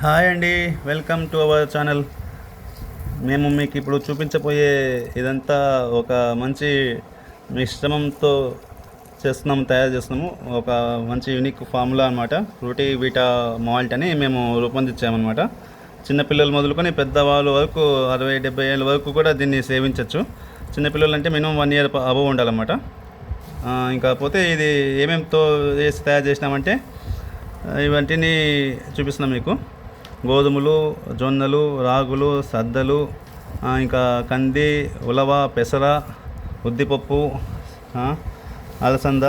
Hi అండి, welcome to our channel. మేము మీకు ఇప్పుడు చూపించబోయే ఇదంతా ఒక మంచి మిశ్రమంతో తయారు చేస్తున్నాము. ఒక మంచి యూనిక్ ఫార్ములా అనమాట. ఫ్రూటీ వీటా మాల్ట్ అని మేము రూపొందించామన్నమాట. చిన్నపిల్లలు మొదలుకొని పెద్దవాళ్ళ వరకు 60-70 ఏళ్ళ వరకు కూడా దీన్ని సేవించవచ్చు. చిన్నపిల్లలు అంటే మినిమం 1 ఇయర్ అబవ్ ఉండాలన్నమాట. ఇంకా పోతే ఇది ఏమేమితో వేసి తయారు చేసినామంటే ఇవంటిని చూపిస్తున్నాం మీకు. గోధుమలు, జొన్నలు, రాగులు, సద్దలు, ఇంకా కంది, ఉలవ, పెసర, ఉద్దిపప్పు, అలసంద,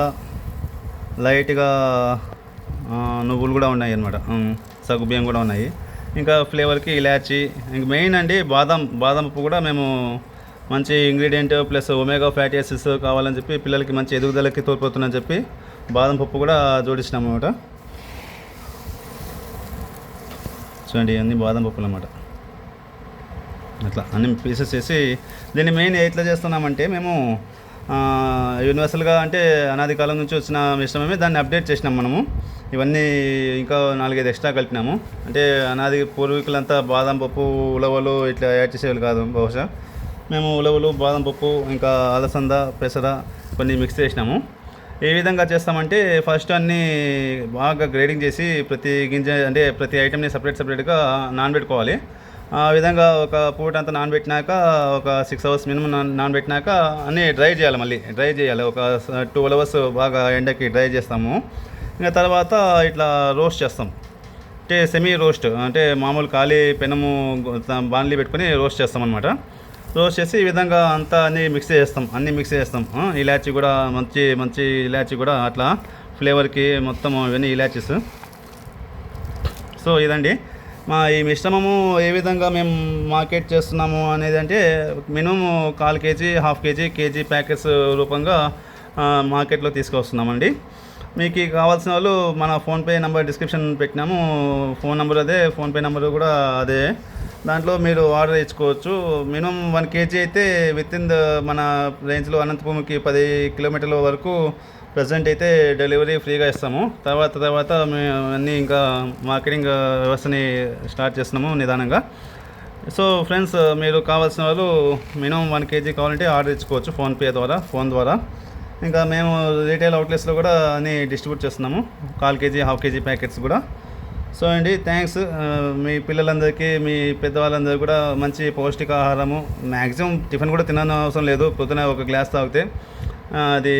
లైట్గా నువ్వులు కూడా ఉన్నాయి అన్నమాట. సగ్గుబియ్యం కూడా ఉన్నాయి. ఇంకా ఫ్లేవర్కి ఇలాచి. ఇంక మెయిన్ అండి బాదం పప్పు కూడా మేము మంచి ingredient plus omega fatty acids కావాలని చెప్పి పిల్లలకి మంచి ఎదుగుదలకి తోడ్పడుతుందని చెప్పి బాదం పప్పు కూడా జోడించినాం అన్నమాట. చూడండి, అన్ని బాదం పప్పులు అన్నమాట. అట్లా అన్ని పీసెస్ చేసి దీన్ని మెయిన్ ఎట్లా చేస్తున్నామంటే మేము యూనివర్సల్గా అంటే అనాది కాలం నుంచి వచ్చిన మిశ్రమమే, దాన్ని అప్డేట్ చేసినాం మనము. ఇవన్నీ ఇంకా 4-5 ఎక్స్ట్రా కలిపినాము. అంటే అనాది పూర్వీకులంతా బాదం పప్పు, ఉలవలు ఇట్లా యాడ్ చేసేవాళ్ళు కాదు. బహుశా మేము ఉలవలు, బాదం పప్పు, ఇంకా అలసంద, పెసర కొన్ని మిక్స్ చేసినాము. ఏ విధంగా చేస్తామంటే ఫస్ట్ అన్నీ బాగా గ్రేడింగ్ చేసి ప్రతి గింజ అంటే ప్రతి ఐటెంని సపరేట్గా నానబెట్టుకోవాలి. ఆ విధంగా ఒక పూట అంతా నానబెట్టినాక ఒక 6 అవర్స్ మినిమం నానబెట్టినాక అన్నీ డ్రై చేయాలి. మళ్ళీ డ్రై చేయాలి. ఒక 12 అవర్స్ బాగా ఎండకి డ్రై చేస్తాము. ఇంకా తర్వాత ఇట్లా రోస్ట్ చేస్తాం. అంటే సెమీ రోస్ట్, అంటే మామూలు ఖాళీ పెనము బాణలి పెట్టుకొని రోస్ట్ చేస్తాం అనమాట. రోస్ట్ చేసి ఈ విధంగా అంతా అన్నీ మిక్స్ చేస్తాం. ఇలాచీ కూడా మంచి ఇలాచీ కూడా అట్లా ఫ్లేవర్కి మొత్తం ఇవన్నీ ఇలాచీస్. సో ఇదండి మా ఈ మిశ్రమము ఏ విధంగా మేము మార్కెట్ చేస్తున్నాము అనేది అంటే minimum 1/4 KG, 1/2 KG, KG packets రూపంగా మార్కెట్లో తీసుకొస్తున్నామండి. మీకు కావాల్సిన వాళ్ళు మన ఫోన్పే నెంబర్ డిస్క్రిప్షన్ పెట్టినాము. ఫోన్ నెంబర్ అదే, ఫోన్పే నెంబర్ కూడా అదే. దాంట్లో మీరు ఆర్డర్ ఇచ్చుకోవచ్చు. మినిమం 1 కేజీ అయితే విత్ ఇన్ మన రేంజ్లో అనంతపురంకి 10 కిలోమీటర్ల వరకు ప్రజెంట్ అయితే డెలివరీ ఫ్రీగా ఇస్తాము. తర్వాత మేము అన్నీ ఇంకా మార్కెటింగ్ వ్యవస్థని స్టార్ట్ చేస్తున్నాము నిదానంగా. సో ఫ్రెండ్స్, మీరు కావాల్సిన వాళ్ళు మినిమం 1 కేజీ కావాలంటే ఆర్డర్ ఇచ్చుకోవచ్చు ఫోన్ ద్వారా. ఇంకా మేము రీటైల్ అవుట్లెట్స్లో కూడా అన్నీ డిస్ట్రిబ్యూట్ చేస్తున్నాము. 1/4 కేజీ, 1/2 కేజీ ప్యాకెట్స్ కూడా. సో అండి, థ్యాంక్స్. మీ పిల్లలందరికీ, మీ పెద్దవాళ్ళందరికీ కూడా మంచి పౌష్టికాహారము. మ్యాక్సిమం టిఫిన్ కూడా తినని అవసరం లేదు. పొద్దున ఒక గ్లాస్ తాగితే అది